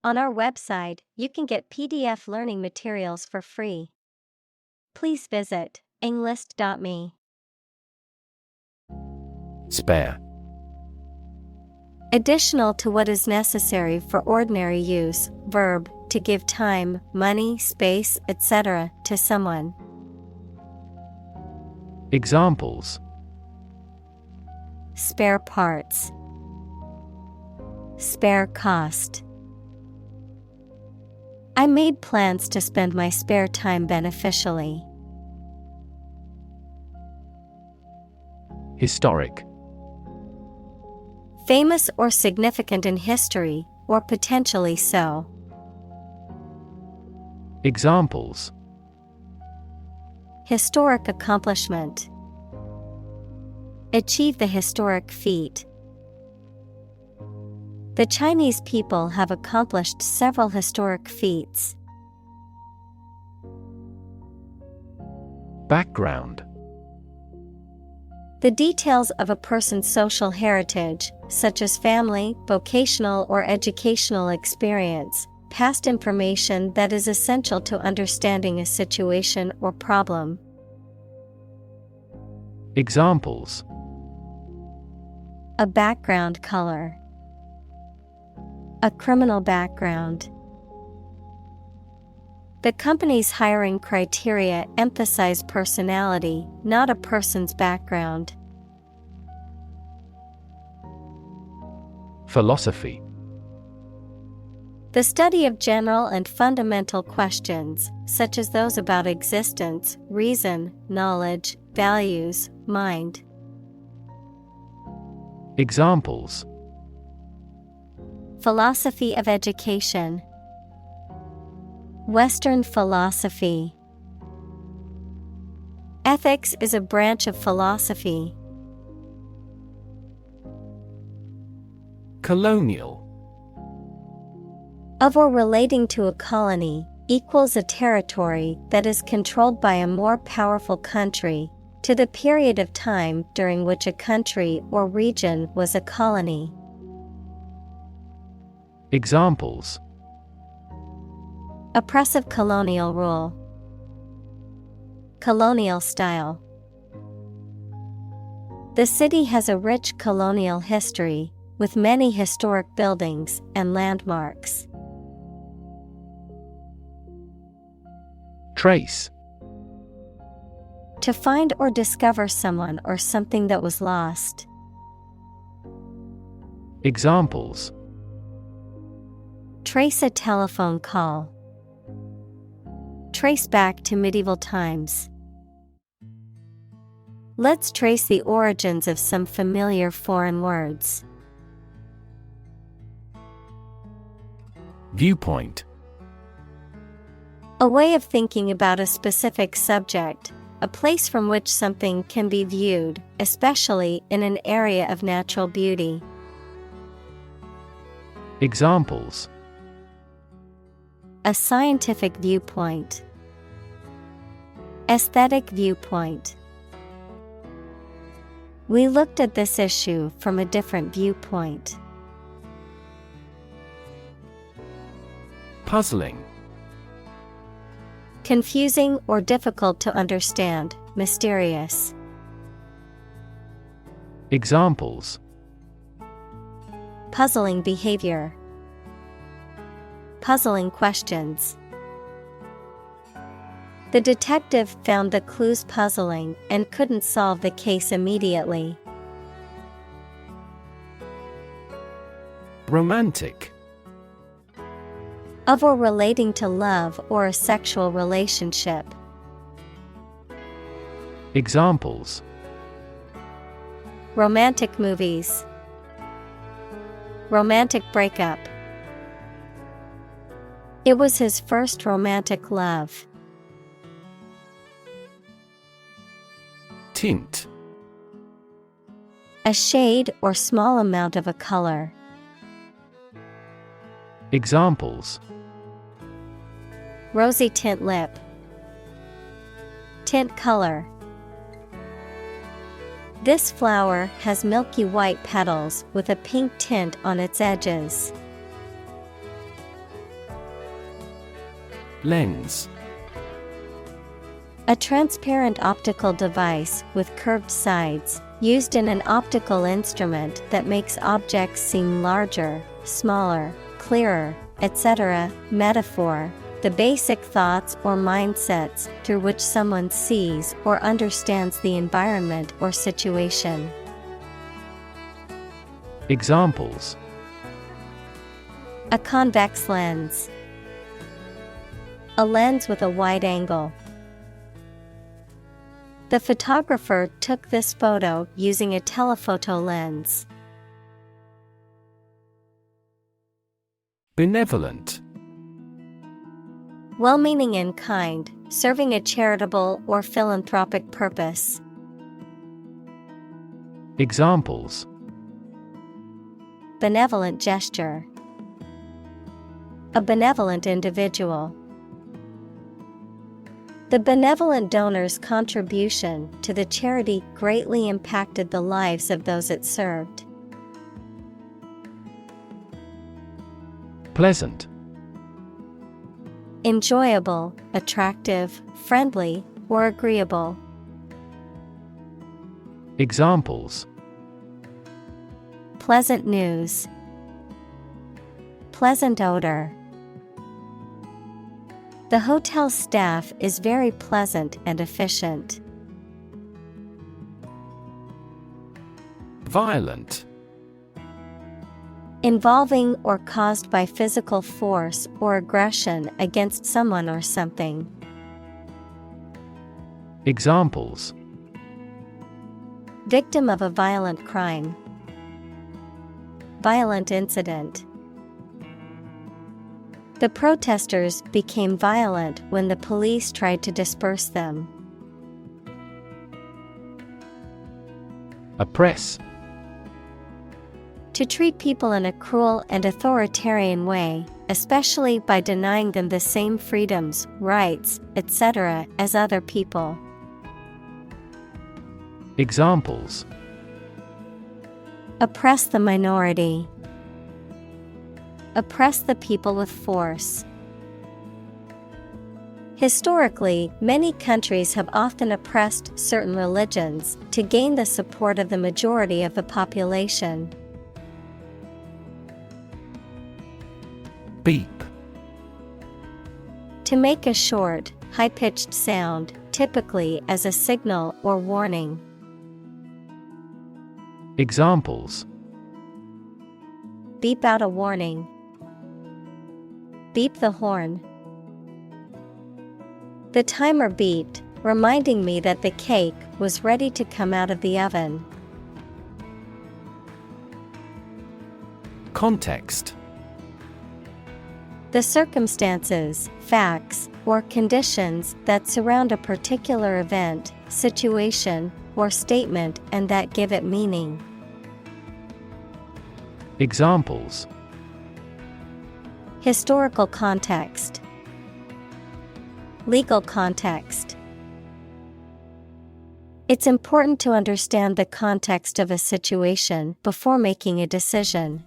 On our website, you can get PDF learning materials for free. Please visit englist.me. Spare. Additional to what is necessary for ordinary use, verb, to give time, money, space, etc., to someone. Examples: Spare parts. Spare cost. I made plans to spend my spare time beneficially. Historic. Famous or significant in history, or potentially so. Examples: Historic accomplishment. Achieve the historic feat. The Chinese people have accomplished several historic feats. Background. The details of a person's social heritage, such as family, vocational or educational experience, past information that is essential to understanding a situation or problem. Examples: A background color. A criminal background. The company's hiring criteria emphasize personality, not a person's background. Philosophy. The study of general and fundamental questions, such as those about existence, reason, knowledge, values, mind. Examples: Philosophy of education. Western philosophy. Ethics is a branch of philosophy. Colonial. Of or relating to a colony, equals a territory that is controlled by a more powerful country, to the period of time during which a country or region was a colony. Examples: Oppressive colonial rule. Colonial style. The city has a rich colonial history, with many historic buildings and landmarks. Trace. To find or discover someone or something that was lost. Examples: Trace a telephone call. Trace back to medieval times. Let's trace the origins of some familiar foreign words. Viewpoint. A way of thinking about a specific subject, a place from which something can be viewed, especially in an area of natural beauty. Examples: A scientific viewpoint. Aesthetic viewpoint. We looked at this issue from a different viewpoint. Puzzling. Confusing or difficult to understand, mysterious. Examples: Puzzling behavior. Puzzling questions. The detective found the clues puzzling and couldn't solve the case immediately. Romantic. Of or relating to love or a sexual relationship. Examples: Romantic movies. Romantic breakup. It was his first romantic love. Tint. A shade or small amount of a color. Examples: Rosy tint lip. Tint color. This flower has milky white petals with a pink tint on its edges. Lens. A transparent optical device with curved sides, used in an optical instrument that makes objects seem larger, smaller, clearer, etc. Metaphor: the basic thoughts or mindsets through which someone sees or understands the environment or situation. Examples: A convex lens. A lens with a wide angle. The photographer took this photo using a telephoto lens. Benevolent. Well-meaning and kind, serving a charitable or philanthropic purpose. Examples: Benevolent gesture. A benevolent individual. The benevolent donor's contribution to the charity greatly impacted the lives of those it served. Pleasant. Enjoyable, attractive, friendly, or agreeable. Examples: Pleasant news. Pleasant odor. The hotel staff is very pleasant and efficient. Violent. Involving or caused by physical force or aggression against someone or something. Examples: Victim of a violent crime. Violent incident. The protesters became violent when the police tried to disperse them. Oppress. To treat people in a cruel and authoritarian way, especially by denying them the same freedoms, rights, etc. as other people. Examples: Oppress the minority. Oppress the people with force. Historically, many countries have often oppressed certain religions to gain the support of the majority of the population. Beep. To make a short, high-pitched sound, typically as a signal or warning. Examples: Beep out a warning. Beep the horn. The timer beeped, reminding me that the cake was ready to come out of the oven. Context. The circumstances, facts, or conditions that surround a particular event, situation, or statement and that give it meaning. Examples: Historical context. Legal context. It's important to understand the context of a situation before making a decision.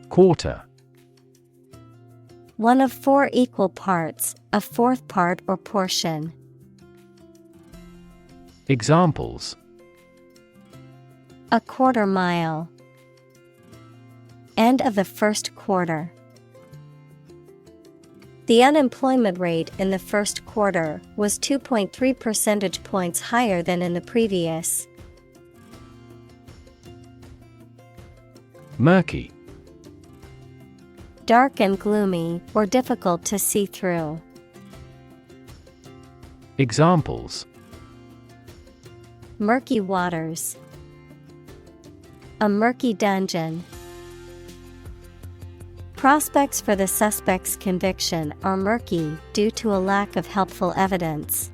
Quarter. One of 4 equal parts, a fourth part or portion. Examples: A quarter mile. End of the first quarter. The unemployment rate in the first quarter was 2.3 percentage points higher than in the previous. Murky. Dark and gloomy, or difficult to see through. Examples: Murky waters. A murky dungeon. Prospects for the suspect's conviction are murky due to a lack of helpful evidence.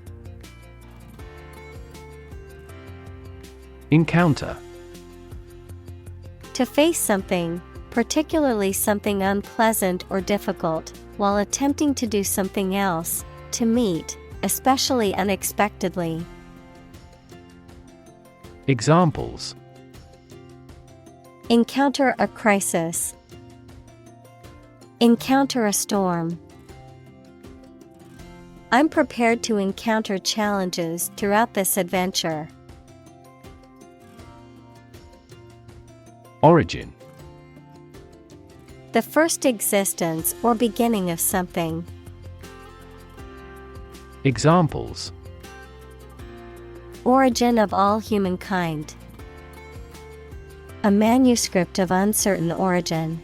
Encounter. To face something, particularly something unpleasant or difficult, while attempting to do something else, to meet, especially unexpectedly. Examples: Encounter a crisis. Encounter a storm. I'm prepared to encounter challenges throughout this adventure. Origin. The first existence or beginning of something. Examples. Origin of all humankind. A manuscript of uncertain origin.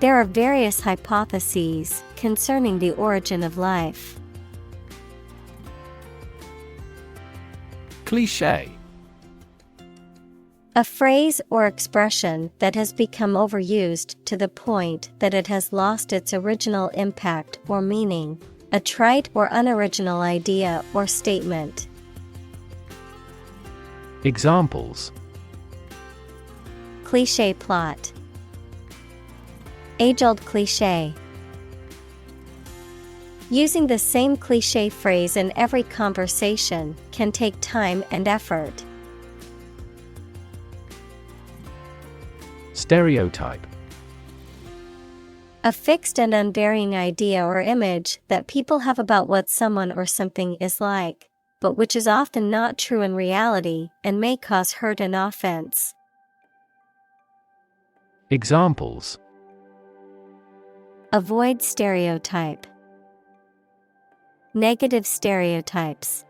There are various hypotheses concerning the origin of life. Cliché. A phrase or expression that has become overused to the point that it has lost its original impact or meaning, a trite or unoriginal idea or statement. Examples. Cliché plot. Age-old cliché. Using the same cliché phrase in every conversation can take time and effort. Stereotype. A fixed and unvarying idea or image that people have about what someone or something is like, but which is often not true in reality and may cause hurt and offense. Examples. Avoid stereotype. Negative stereotypes.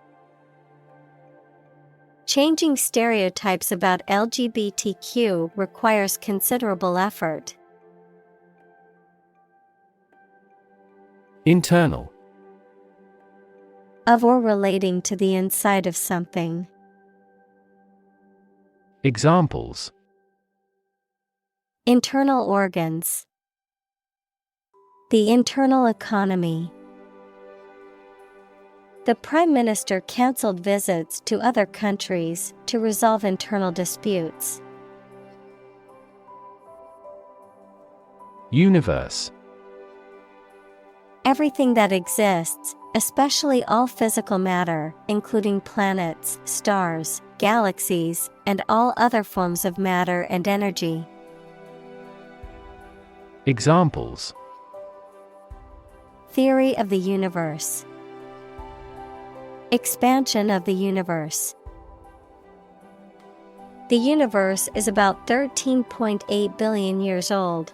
Changing stereotypes about LGBTQ requires considerable effort. Internal. Of or relating to the inside of something. Examples. Internal organs. The internal economy. The Prime Minister cancelled visits to other countries to resolve internal disputes. Universe. Everything that exists, especially all physical matter, including planets, stars, galaxies, and all other forms of matter and energy. Examples. Theory of the universe. Expansion of the universe. The universe is about 13.8 billion years old.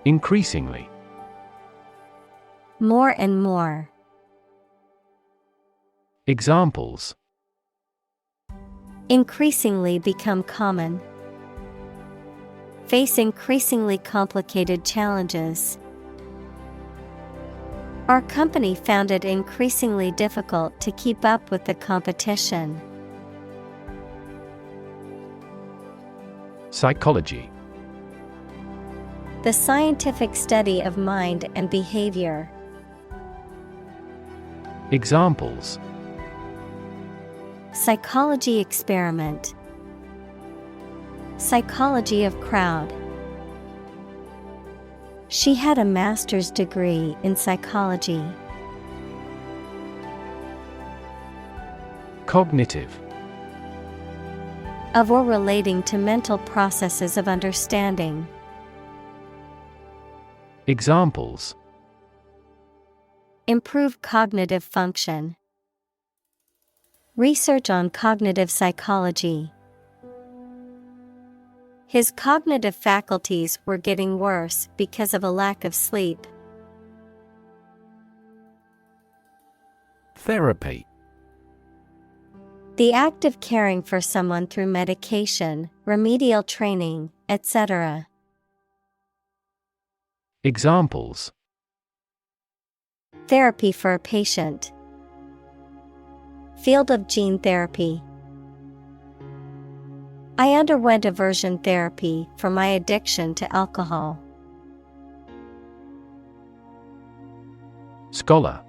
Increasingly. More and more. Examples. Increasingly become common. Face increasingly complicated challenges. Our company found it increasingly difficult to keep up with the competition. Psychology. The scientific study of mind and behavior. Examples. Psychology experiment. Psychology of crowd. She had a master's degree in psychology. Cognitive. Of or relating to mental processes of understanding. Examples. Improve cognitive function. Research on cognitive psychology. His cognitive faculties were getting worse because of a lack of sleep. Therapy. The act of caring for someone through medication, remedial training, etc. Examples. Therapy for a patient. Field of gene therapy. I underwent aversion therapy for my addiction to alcohol. Scholar.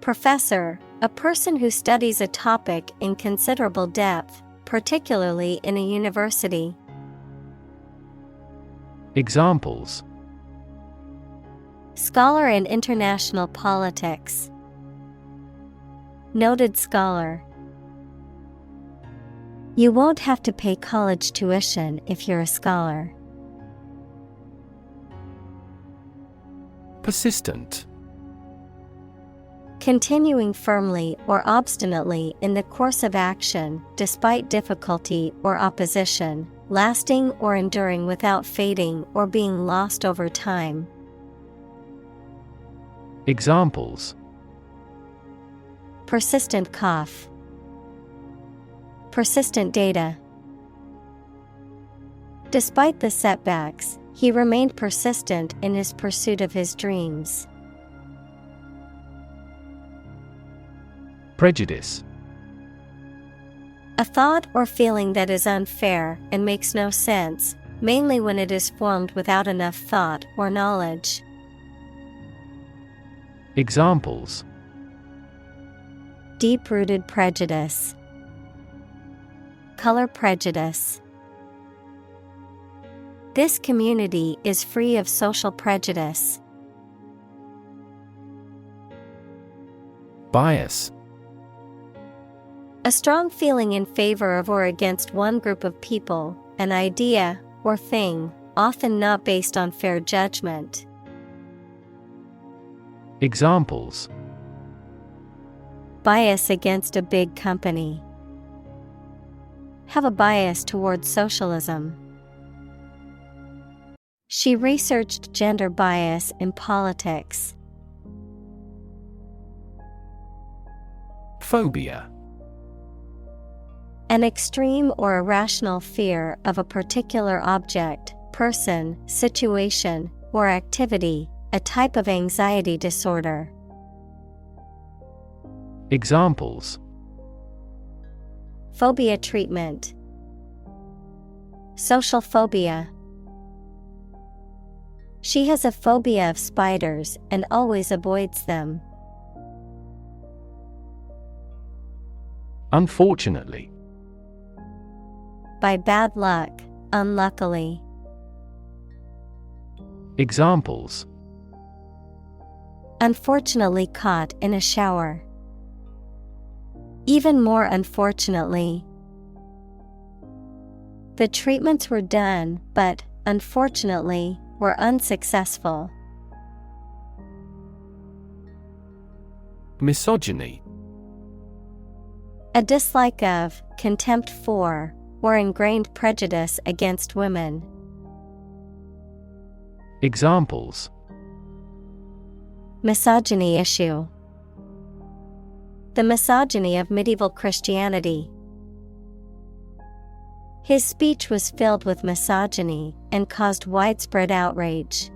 Professor, a person who studies a topic in considerable depth, particularly in a university. Examples. Scholar in international politics. Noted scholar. You won't have to pay college tuition if you're a scholar. Persistent. Continuing firmly or obstinately in the course of action, despite difficulty or opposition, lasting or enduring without fading or being lost over time. Examples: Persistent cough. Persistent data. Despite the setbacks, he remained persistent in his pursuit of his dreams. Prejudice. A thought or feeling that is unfair and makes no sense, mainly when it is formed without enough thought or knowledge. Examples: Deep-rooted prejudice. Color prejudice. This community is free of social prejudice. Bias. A strong feeling in favor of or against one group of people, an idea, or thing, often not based on fair judgment. Examples: Bias against a big company. Have a bias towards socialism. She researched gender bias in politics. Phobia. An extreme or irrational fear of a particular object, person, situation, or activity, a type of anxiety disorder. Examples: Phobia treatment. Social phobia. She has a phobia of spiders and always avoids them. Unfortunately. By bad luck, unluckily. Examples: Unfortunately caught in a shower. Even more unfortunately. The treatments were done, but, unfortunately, were unsuccessful. Misogyny. A dislike of, contempt for, or ingrained prejudice against women. Examples: Misogyny issue. The misogyny of medieval Christianity. His speech was filled with misogyny and caused widespread outrage.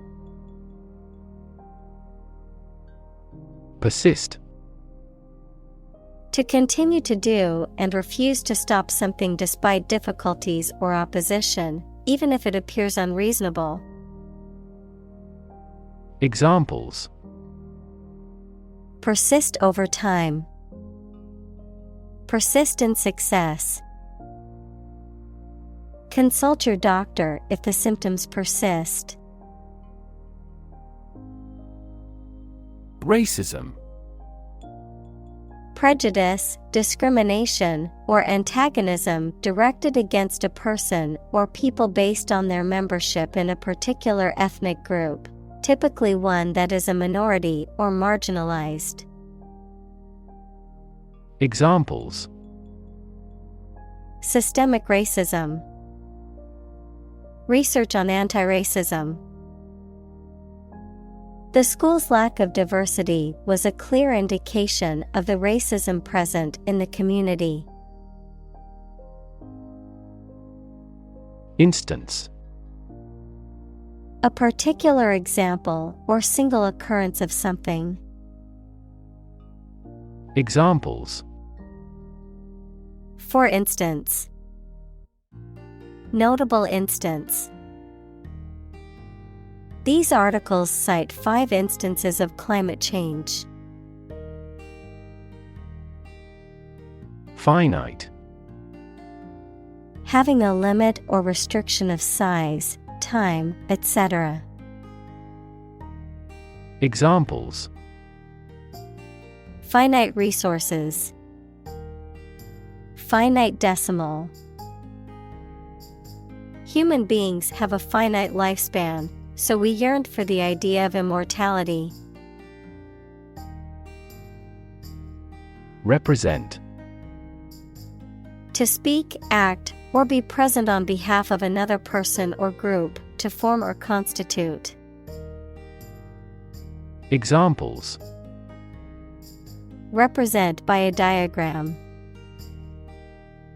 Persist. To continue to do and refuse to stop something despite difficulties or opposition, even if it appears unreasonable. Examples: Persist over time. Persist in success. Consult your doctor if the symptoms persist. Racism. Prejudice, discrimination, or antagonism directed against a person or people based on their membership in a particular ethnic group, typically one that is a minority or marginalized. Examples: Systemic racism. Research on anti-racism. The school's lack of diversity was a clear indication of the racism present in the community. Instance. A particular example or single occurrence of something. Examples: For instance. Notable instance. These articles cite 5 instances of climate change. Finite. Having a limit or restriction of size, time, etc. Examples: Finite resources. Finite decimal. Human beings have a finite lifespan, so we yearned for the idea of immortality. Represent. To speak, act, or be present on behalf of another person or group, to form or constitute. Examples. Represent by a diagram.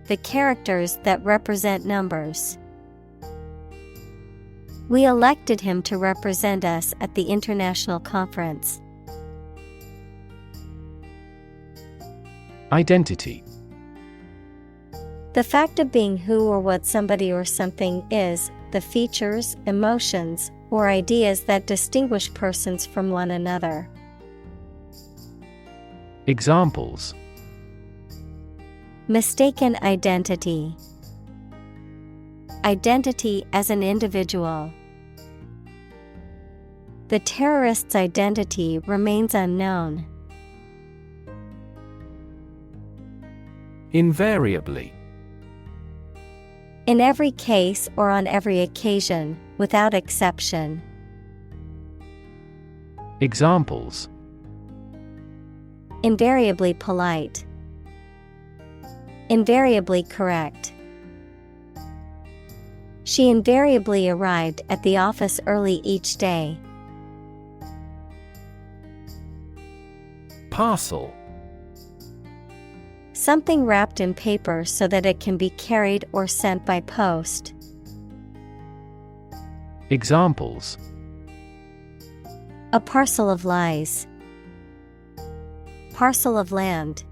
The characters that represent numbers. We elected him to represent us at the international conference. Identity. The fact of being who or what somebody or something is, the features, emotions, or ideas that distinguish persons from one another. Examples. Mistaken identity. Identity as an individual. The terrorist's identity remains unknown. Invariably. In every case or on every occasion, without exception. Examples. Invariably polite. Invariably correct. She invariably arrived at the office early each day. Parcel. Something wrapped in paper so that it can be carried or sent by post. Examples. A parcel of lies. Parcel of land.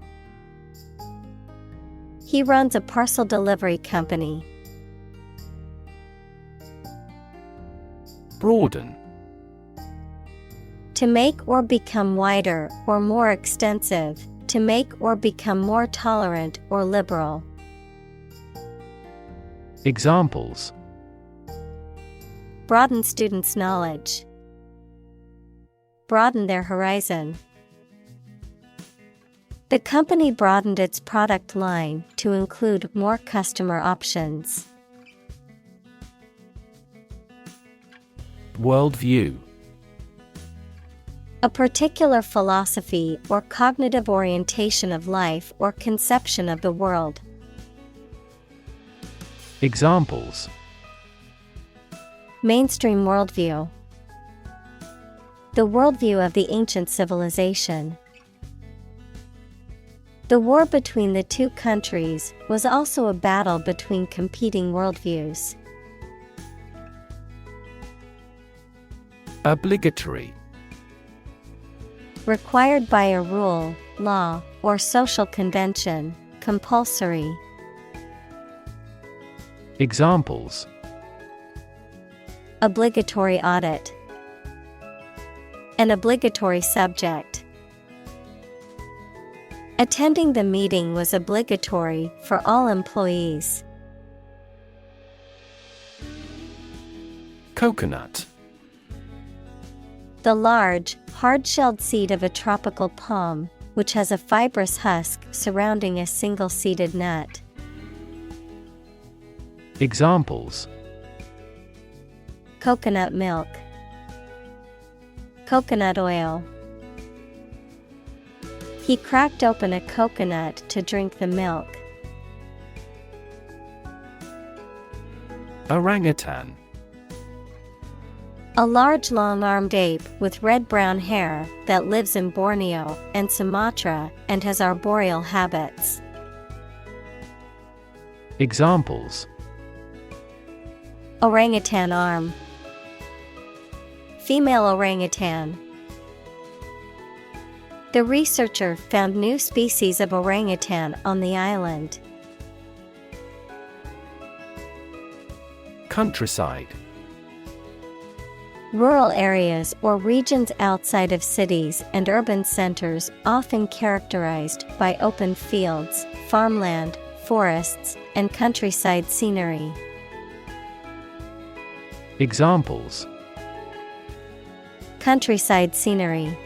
He runs a parcel delivery company. Broaden. To make or become wider or more extensive, to make or become more tolerant or liberal. Examples. Broaden students' knowledge. Broaden their horizon. The company broadened its product line to include more customer options. Worldview. A particular philosophy or cognitive orientation of life or conception of the world. Examples. Mainstream worldview. The worldview of the ancient civilization. The war between the two countries was also a battle between competing worldviews. Obligatory. Required by a rule, law, or social convention, compulsory. Examples. Obligatory audit. An obligatory subject. Attending the meeting was obligatory for all employees. Coconut. The large, hard-shelled seed of a tropical palm, which has a fibrous husk surrounding a single-seeded nut. Examples. Coconut milk. Coconut oil. He cracked open a coconut to drink the milk. Orangutan. A large long-armed ape with red-brown hair that lives in Borneo and Sumatra and has arboreal habits. Examples. Orangutan arm. Female orangutan. The researcher found new species of orangutan on the island. Countryside. Rural areas or regions outside of cities and urban centers, often characterized by open fields, farmland, forests, and countryside scenery. Examples. Countryside scenery.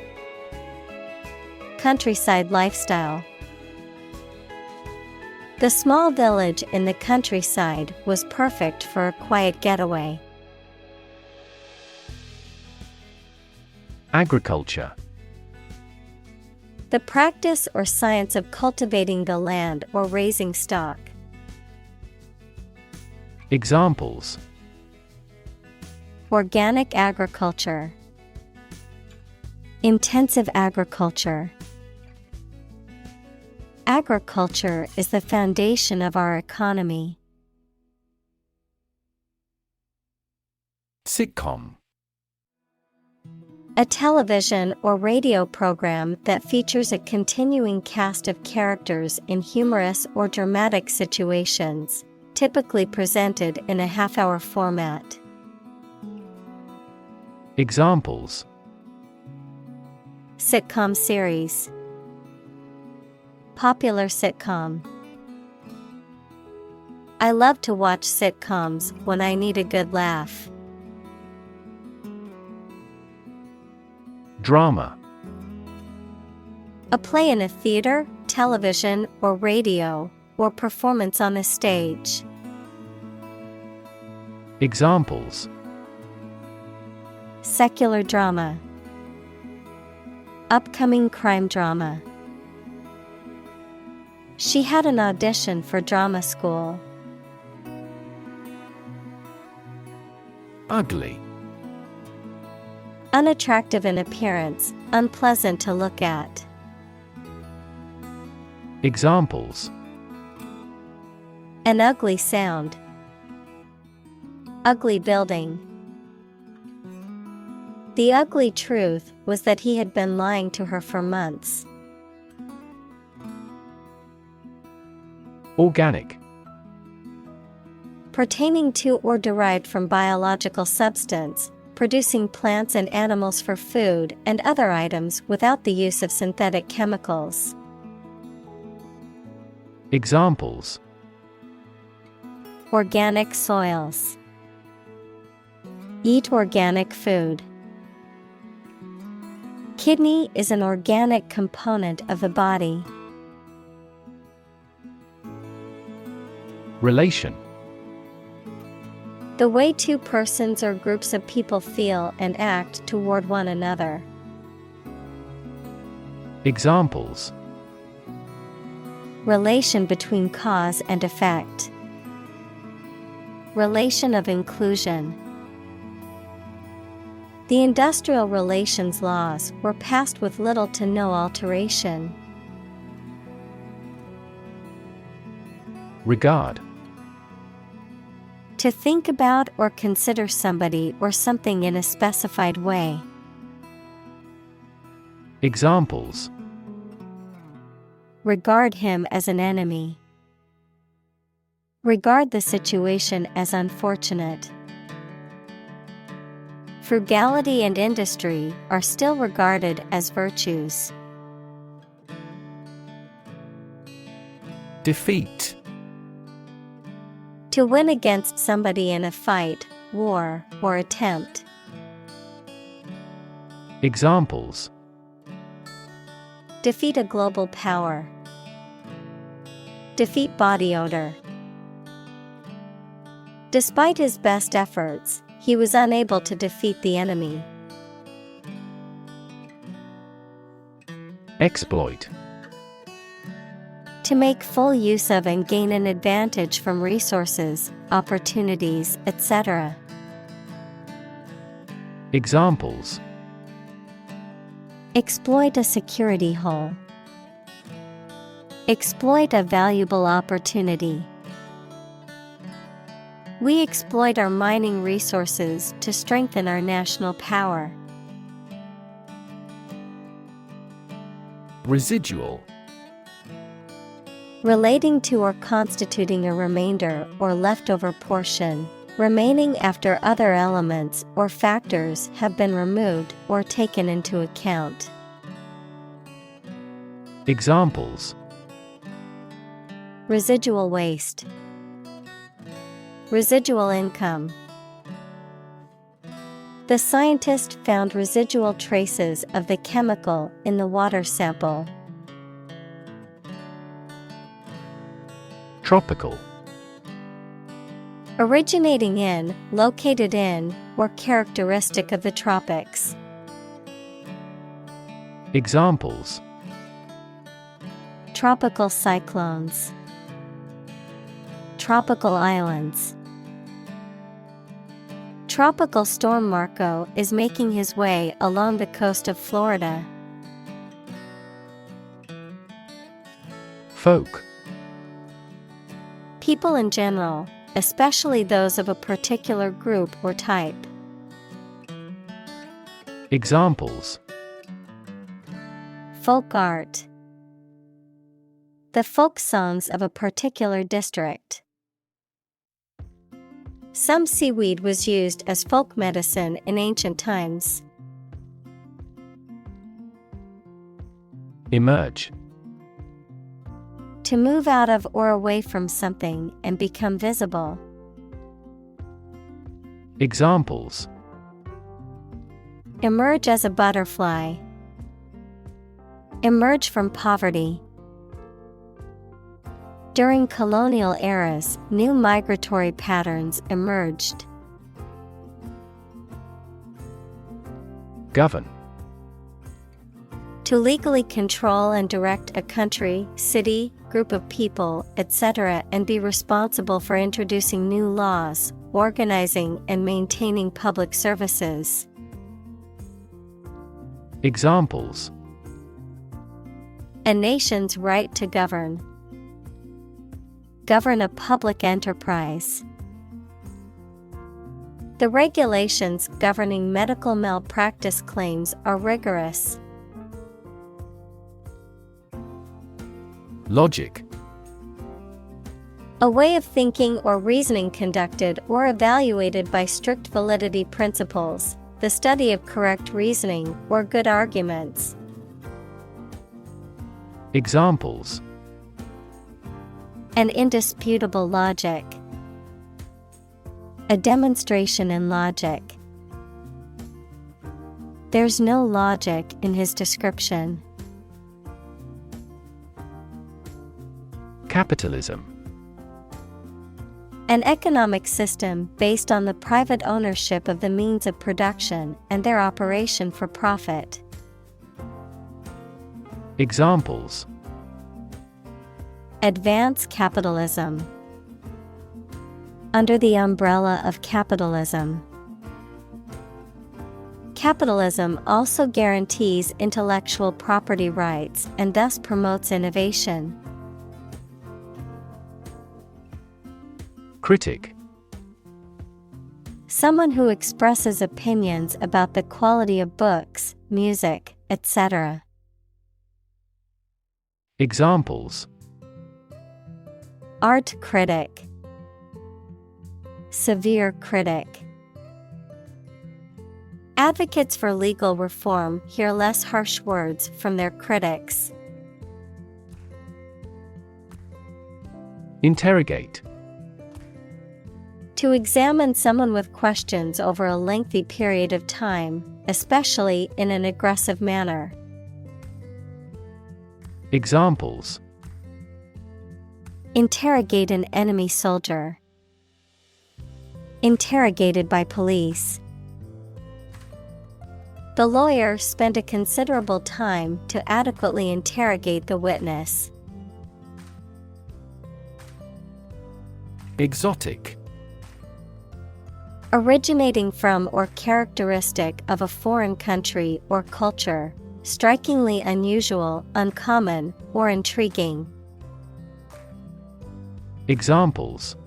Countryside lifestyle. The small village in the countryside was perfect for a quiet getaway. Agriculture. The practice or science of cultivating the land or raising stock. Examples: Organic agriculture, intensive agriculture. Agriculture is the foundation of our economy. Sitcom. A television or radio program that features a continuing cast of characters in humorous or dramatic situations, typically presented in a half-hour format. Examples: Sitcom series. Popular sitcom. I love to watch sitcoms when I need a good laugh. Drama. A play in a theater, television, or radio, or performance on a stage. Examples: Secular drama. Upcoming crime drama. She had an audition for drama school. Ugly. Unattractive in appearance, unpleasant to look at. Examples: An ugly sound. Ugly building. The ugly truth was that he had been lying to her for months. Organic. Pertaining to or derived from biological substance, producing plants and animals for food and other items without the use of synthetic chemicals. Examples: Organic soils. Eat organic food. Kidney is an organic component of the body. Relation. The way two persons or groups of people feel and act toward one another. Examples: Relation between cause and effect. Relation of inclusion. The industrial relations laws were passed with little to no alteration. Regard. To think about or consider somebody or something in a specified way. Examples: Regard him as an enemy. Regard the situation as unfortunate. Frugality and industry are still regarded as virtues. Defeat. To win against somebody in a fight, war, or attempt. Examples: Defeat a global power. Defeat body odor. Despite his best efforts, he was unable to defeat the enemy. Exploit. To make full use of and gain an advantage from resources, opportunities, etc. Examples: Exploit a security hole. Exploit a valuable opportunity. We exploit our mining resources to strengthen our national power. Residual. Relating to or constituting a remainder or leftover portion, remaining after other elements or factors have been removed or taken into account. Examples: Residual waste. Residual income. The scientist found residual traces of the chemical in the water sample. Tropical. Originating in, located in, or characteristic of the tropics. Examples: Tropical cyclones. Tropical islands. Tropical storm Marco is making his way along the coast of Florida. Folk. People in general, especially those of a particular group or type. Examples: Folk art. The folk songs of a particular district. Some seaweed was used as folk medicine in ancient times. Emerge. To move out of or away from something and become visible. Examples: Emerge as a butterfly. Emerge from poverty. During colonial eras, new migratory patterns emerged. Govern. To legally control and direct a country, city, group of people, etc., and be responsible for introducing new laws, organizing and maintaining public services. Examples: A nation's right to govern. Govern a public enterprise. The regulations governing medical malpractice claims are rigorous. Logic. A way of thinking or reasoning conducted or evaluated by strict validity principles, the study of correct reasoning or good arguments. Examples: An indisputable logic. A demonstration in logic. There's no logic in his description. Capitalism. An economic system based on the private ownership of the means of production and their operation for profit. Examples: Advance capitalism. Under the umbrella of capitalism. Capitalism also guarantees intellectual property rights and thus promotes innovation. Critic. Someone who expresses opinions about the quality of books, music, etc. Examples: Art critic. Severe critic. Advocates for legal reform hear less harsh words from their critics. Interrogate. To examine someone with questions over a lengthy period of time, especially in an aggressive manner. Examples: Interrogate an enemy soldier. Interrogated by police. The lawyer spent a considerable time to adequately interrogate the witness. Exotic. Originating from or characteristic of a foreign country or culture, strikingly unusual, uncommon, or intriguing. Examples: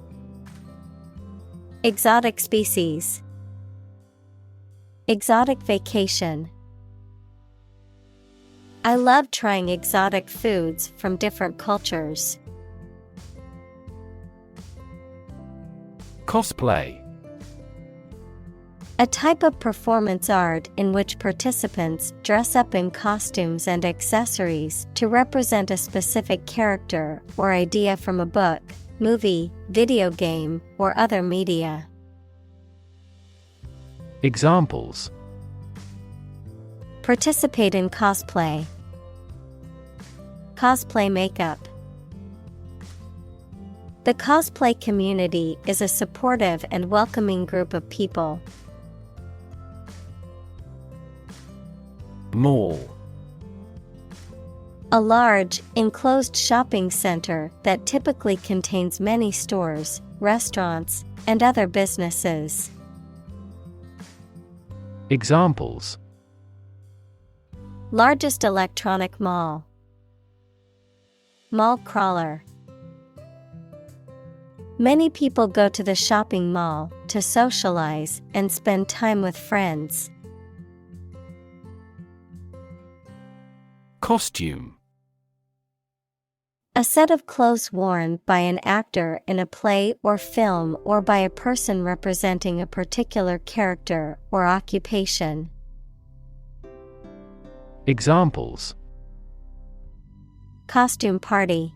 Exotic species. Exotic vacation. I love trying exotic foods from different cultures. Cosplay. A type of performance art in which participants dress up in costumes and accessories to represent a specific character or idea from a book, movie, video game, or other media. Examples: Participate in cosplay. Cosplay makeup. The cosplay community is a supportive and welcoming group of people. Mall. A large, enclosed shopping center that typically contains many stores, restaurants, and other businesses. Examples: Largest electronic mall. Mall crawler. Many people go to the shopping mall to socialize and spend time with friends. Costume. A set of clothes worn by an actor in a play or film or by a person representing a particular character or occupation. Examples: Costume party.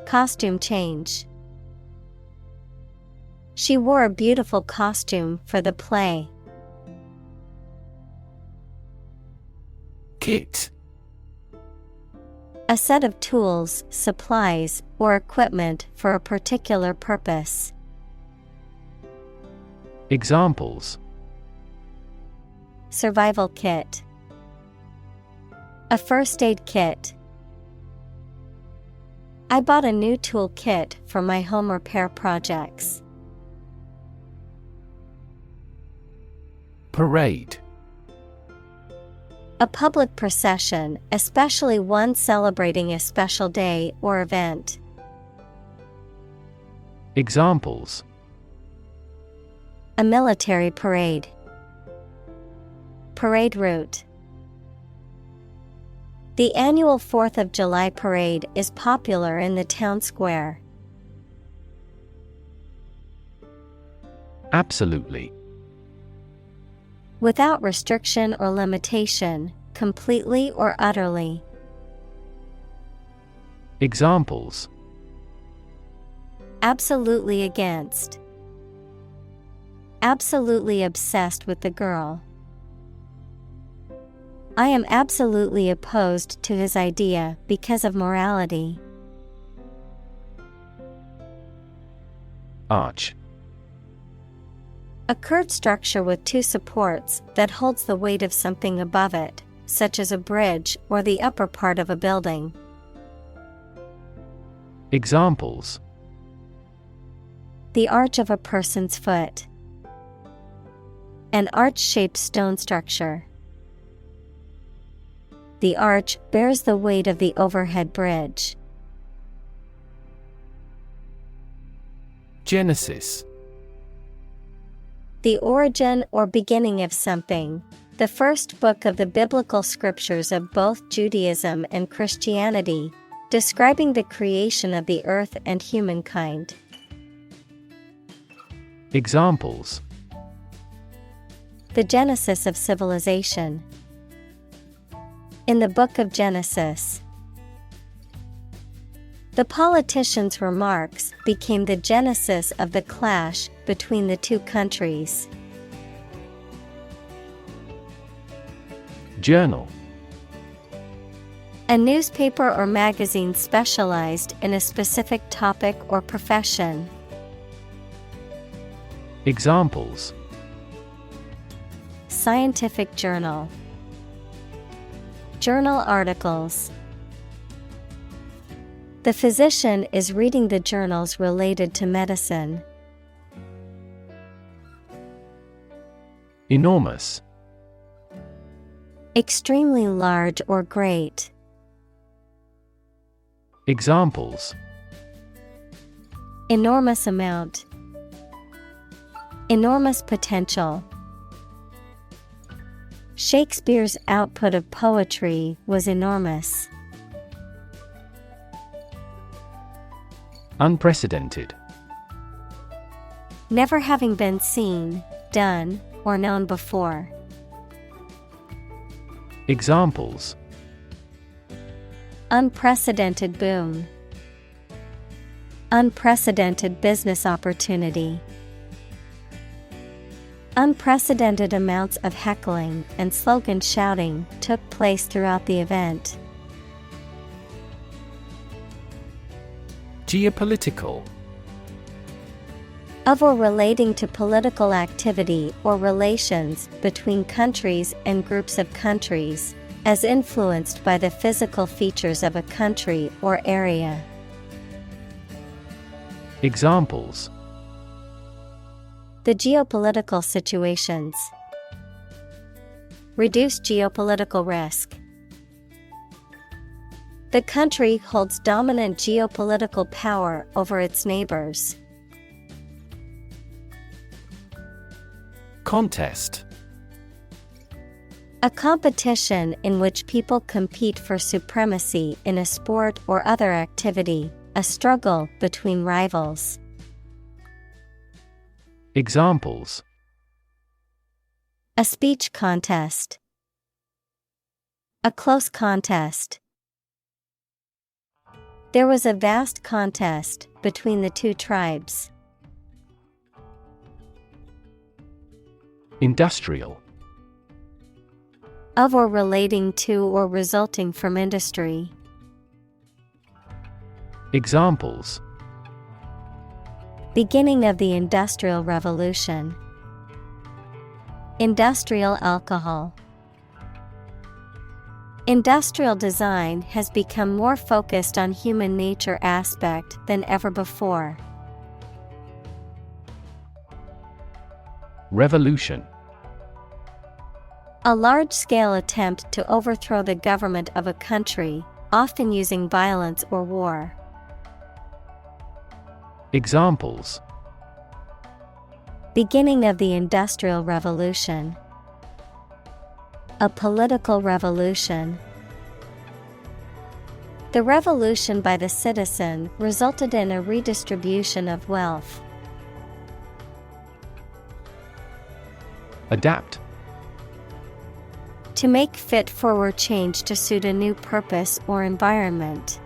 Costume change. She wore a beautiful costume for the play. Kit. A set of tools, supplies, or equipment for a particular purpose. Examples: Survival kit. A first aid kit. I bought a new tool kit for my home repair projects. Parade. A public procession, especially one celebrating a special day or event. Examples: A military parade. Parade route. The annual 4th of July parade is popular in the town square. Absolutely. Without restriction or limitation, completely or utterly. Examples: Absolutely against. Absolutely obsessed with the girl. I am absolutely opposed to his idea because of morality. Arch. A curved structure with two supports that holds the weight of something above it, such as a bridge or the upper part of a building. Examples: The arch of a person's foot. An arch-shaped stone structure. The arch bears the weight of the overhead bridge. Genesis. The origin or beginning of something. The first book of the biblical scriptures of both Judaism and Christianity, describing the creation of the earth and humankind. Examples: The genesis of civilization. In the book of Genesis. The politician's remarks became the genesis of the clash between the two countries. Journal. A newspaper or magazine specialized in a specific topic or profession. Examples: Scientific journal. Journal articles. The physician is reading the journals related to medicine. Enormous. Extremely large or great. Examples: Enormous amount. Enormous potential. Shakespeare's output of poetry was enormous. Unprecedented. Never having been seen, done, or known before. Examples: Unprecedented boom. Unprecedented business opportunity. Unprecedented amounts of heckling and slogan shouting took place throughout the event. Geopolitical. Of or relating to political activity or relations between countries and groups of countries, as influenced by the physical features of a country or area. Examples: The geopolitical situations. Reduce geopolitical risk. The country holds dominant geopolitical power over its neighbors. Contest. A competition in which people compete for supremacy in a sport or other activity, a struggle between rivals. Examples: A speech contest. A close contest. There was a vast contest between the two tribes. Industrial. Of or relating to or resulting from industry. Examples: Beginning of the Industrial Revolution. Industrial alcohol. Industrial design has become more focused on human nature aspect than ever before. Revolution. A large-scale attempt to overthrow the government of a country, often using violence or war. Examples: Beginning of the Industrial Revolution. A political revolution. The revolution by the citizen resulted in a redistribution of wealth. Adapt. To make fit for change to suit a new purpose or environment.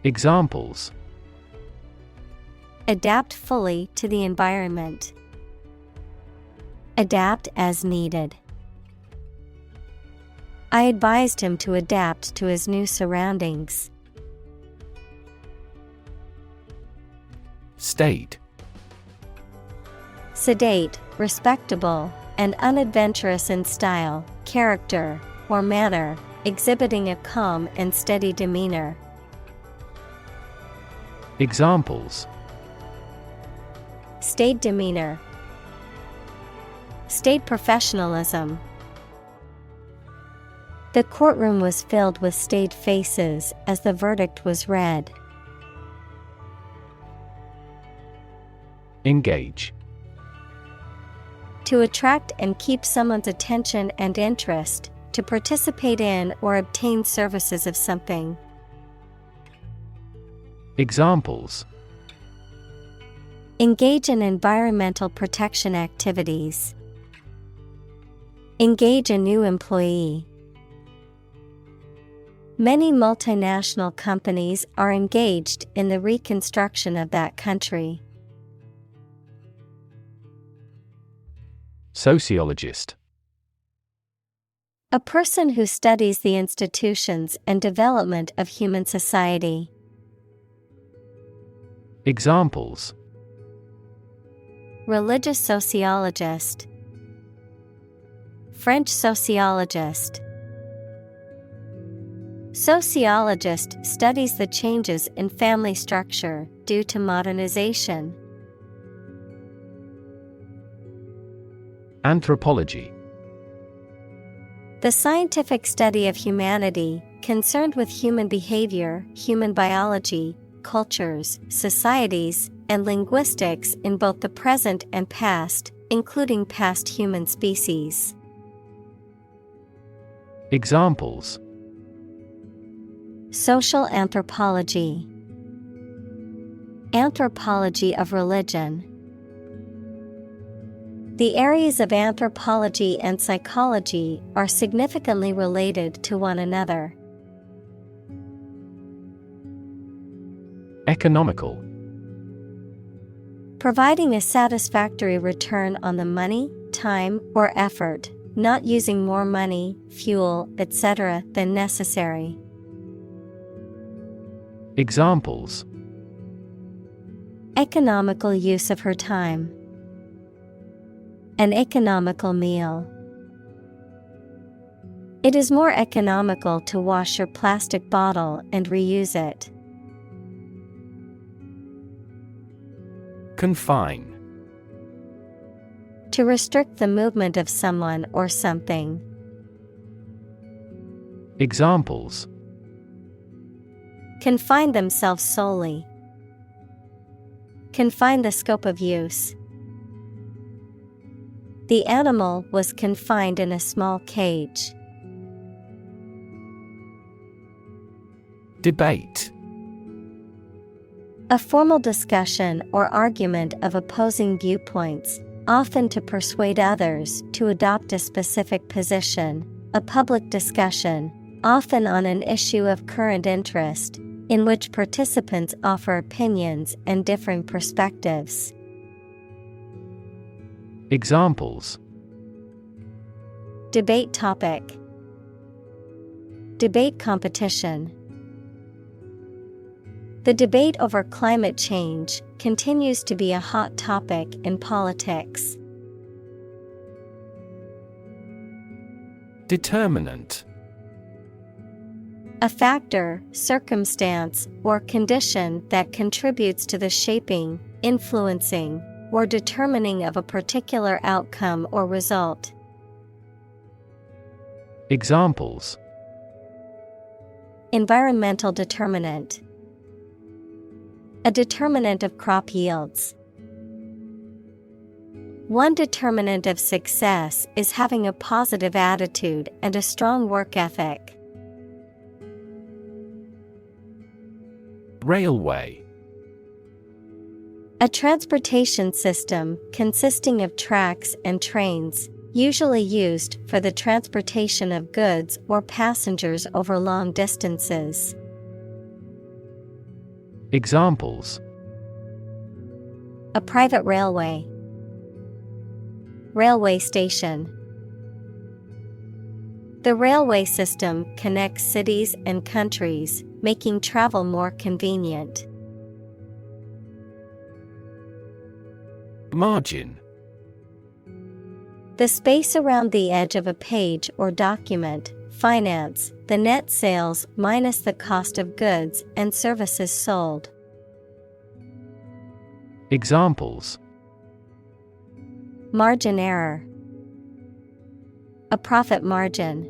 Examples: Adapt fully to the environment. Adapt as needed. I advised him to adapt to his new surroundings. State. Sedate, respectable, and unadventurous in style, character, or manner, exhibiting a calm and steady demeanor. Examples: Staid demeanor. Staid professionalism. The courtroom was filled with staid faces as the verdict was read. Engage. To attract and keep someone's attention and interest, to participate in or obtain services of something. Examples: Engage in environmental protection activities. Engage a new employee. Many multinational companies are engaged in the reconstruction of that country. Sociologist. A person who studies the institutions and development of human society. Examples: Religious sociologist. French sociologist. Sociologist studies the changes in family structure due to modernization. Anthropology. The scientific study of humanity, concerned with human behavior, human biology, cultures, societies, and linguistics in both the present and past, including past human species. Examples: Social anthropology. Anthropology of religion. The areas of anthropology and psychology are significantly related to one another. Economical. Providing a satisfactory return on the money, time, or effort, not using more money, fuel, etc. than necessary. Examples: economical use of her time, an economical meal. It is more economical to wash your plastic bottle and reuse it. Confine. To restrict the movement of someone or something. Examples: confine themselves solely, confine the scope of use. The animal was confined in a small cage. Debate. A formal discussion or argument of opposing viewpoints, often to persuade others to adopt a specific position, a public discussion, often on an issue of current interest, in which participants offer opinions and differing perspectives. Examples: debate topic, debate competition. The debate over climate change continues to be a hot topic in politics. Determinant. A factor, circumstance, or condition that contributes to the shaping, influencing, or determining of a particular outcome or result. Examples: environmental determinant, a determinant of crop yields. One determinant of success is having a positive attitude and a strong work ethic. Railway. A transportation system consisting of tracks and trains, usually used for the transportation of goods or passengers over long distances. Examples: a private railway, railway station. The railway system connects cities and countries, making travel more convenient. Margin. The space around the edge of a page or document. Finance, the net sales minus the cost of goods and services sold. Examples: margin error, a profit margin.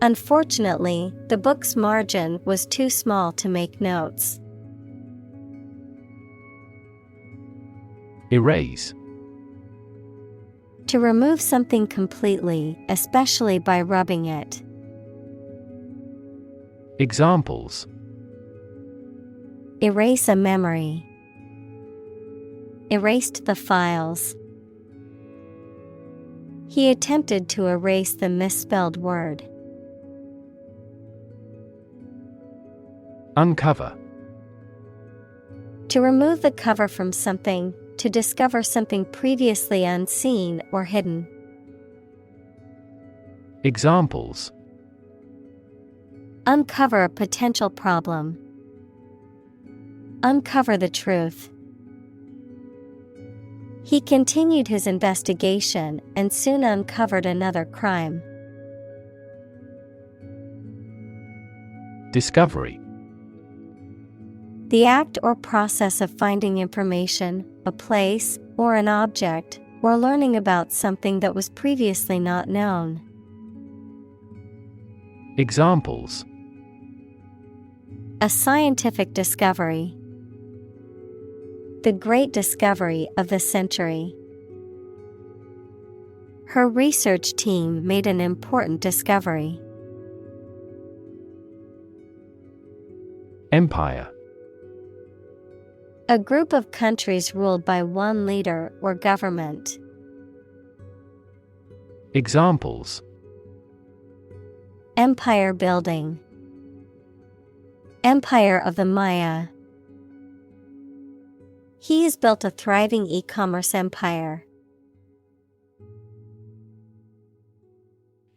Unfortunately, the book's margin was too small to make notes. Erase. To remove something completely, especially by rubbing it. Examples: erase a memory, erased the files. He attempted to erase the misspelled word. Uncover. To remove the cover from something, to discover something previously unseen or hidden. Examples: uncover a potential problem, uncover the truth. He continued his investigation and soon uncovered another crime. Discovery. The act or process of finding information, a place, or an object, or learning about something that was previously not known. Examples: a scientific discovery, the great discovery of the century. Her research team made an important discovery. Empire. A group of countries ruled by one leader or government. Examples: empire building, Empire of the Maya. He has built a thriving e-commerce empire.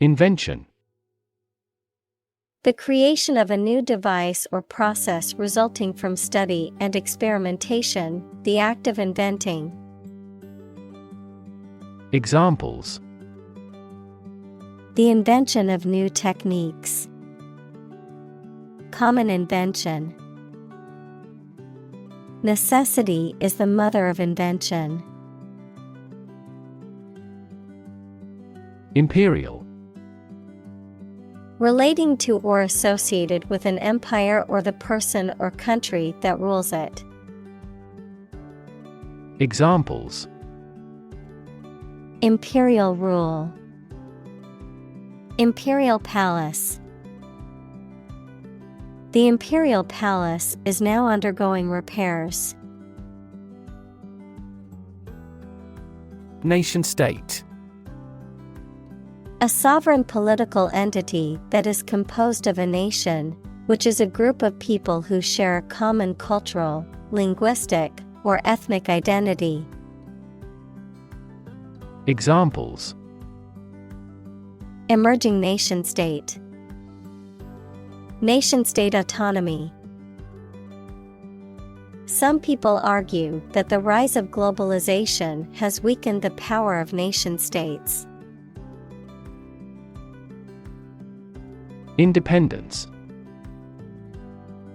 Invention. The creation of a new device or process resulting from study and experimentation, the act of inventing. Examples: The invention of new techniques. Common invention. Necessity is the mother of invention. Imperial. Relating to or associated with an empire or the person or country that rules it. Examples: Imperial rule. Imperial palace. The imperial palace is now undergoing repairs. Nation-state. A sovereign political entity that is composed of a nation, which is a group of people who share a common cultural, linguistic, or ethnic identity. Examples: Emerging nation-state. Nation-state autonomy. Some people argue that the rise of globalization has weakened the power of nation-states. Independence.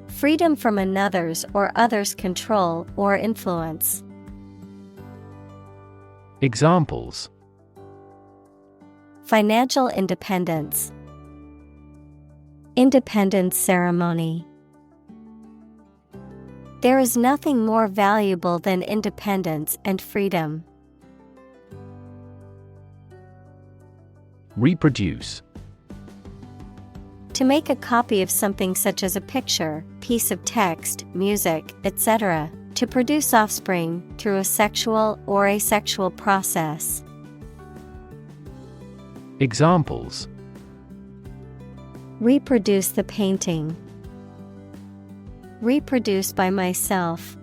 Freedom from another's or others' control or influence. Examples: Financial independence. Independence ceremony. There is nothing more valuable than independence and freedom. Reproduce. To make a copy of something such as a picture, piece of text, music, etc., to produce offspring through a sexual or asexual process. Examples: Reproduce the painting. Reproduce by myself.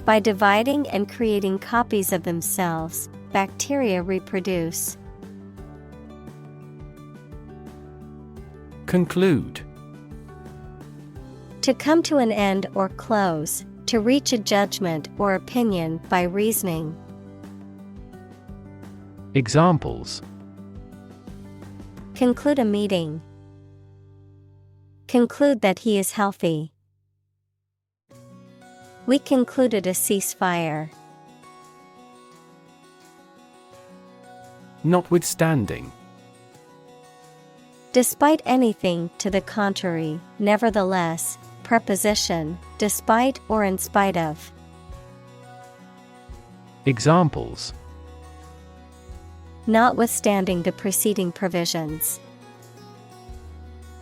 By dividing and creating copies of themselves, bacteria reproduce. Conclude. To come to an end or close, to reach a judgment or opinion by reasoning. Examples: Conclude a meeting. Conclude that he is healthy. We concluded a ceasefire. Notwithstanding. Despite anything to the contrary, nevertheless, preposition, despite or in spite of. Examples: Notwithstanding the preceding provisions.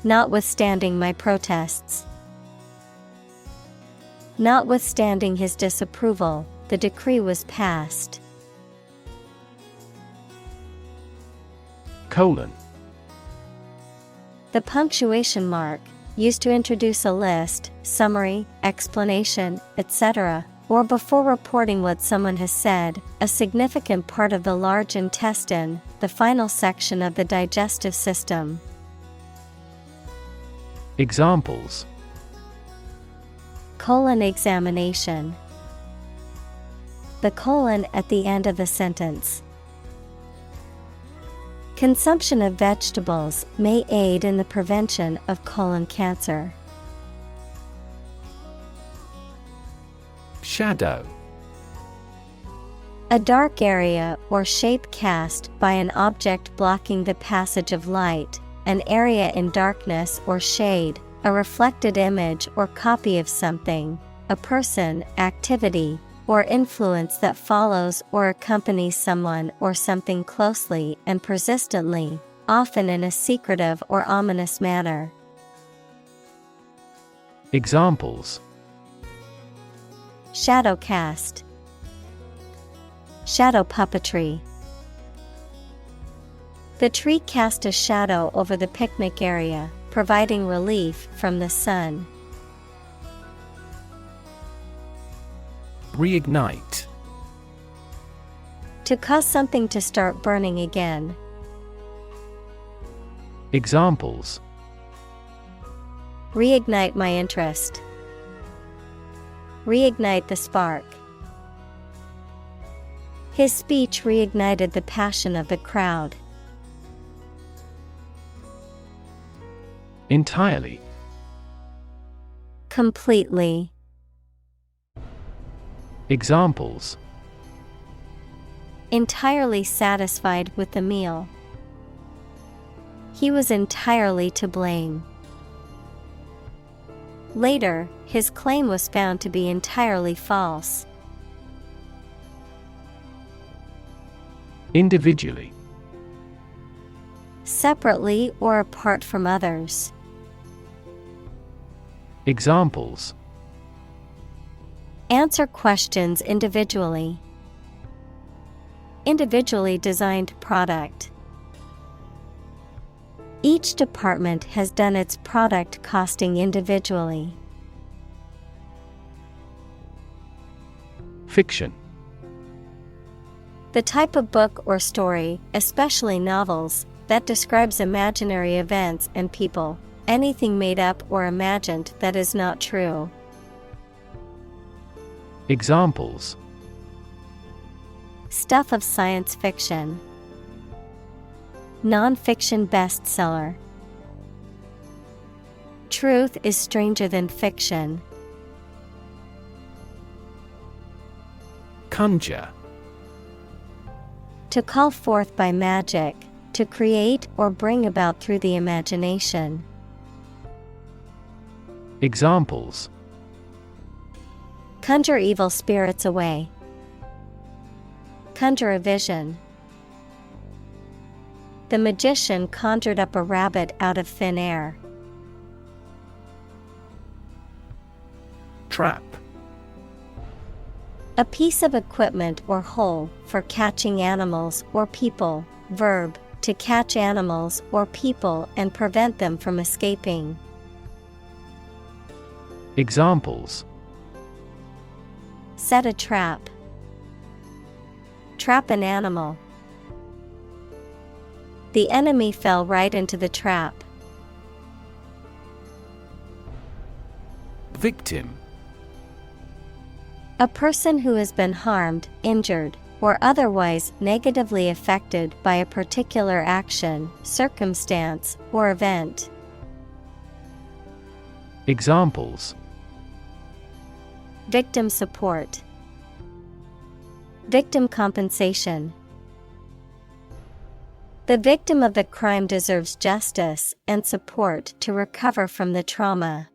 Notwithstanding my protests. Notwithstanding his disapproval, the decree was passed. Colon. The punctuation mark, used to introduce a list, summary, explanation, etc., or before reporting what someone has said, a significant part of the large intestine, the final section of the digestive system. Examples: Colon examination. The colon at the end of the sentence. Consumption of vegetables may aid in the prevention of colon cancer. Shadow. A dark area or shape cast by an object blocking the passage of light, an area in darkness or shade, a reflected image or copy of something, a person, activity, or influence that follows or accompanies someone or something closely and persistently, often in a secretive or ominous manner. Examples: Shadow cast. Shadow puppetry. The tree cast a shadow over the picnic area, providing relief from the sun. Reignite. To cause something to start burning again. Examples: reignite my interest. Reignite the spark. His speech reignited the passion of the crowd. Entirely. Completely. Examples: entirely satisfied with the meal. He was entirely to blame. Later, his claim was found to be entirely false. Individually. Separately or apart from others. Examples: answer questions individually. Individually designed product. Each department has done its product costing individually. Fiction. The type of book or story, especially novels, that describes imaginary events and people, anything made up or imagined that is not true. Examples: stuff of science fiction. Non-fiction bestseller. Truth is stranger than fiction. Conjure. To call forth by magic, to create or bring about through the imagination. Examples: conjure evil spirits away. Conjure a vision. The magician conjured up a rabbit out of thin air. Trap. A piece of equipment or hole for catching animals or people. Verb, to catch animals or people and prevent them from escaping. Examples: set a trap. Trap an animal. The enemy fell right into the trap. Victim. A person who has been harmed, injured, or otherwise negatively affected by a particular action, circumstance, or event. Examples: victim support. Victim compensation. The victim of the crime deserves justice and support to recover from the trauma.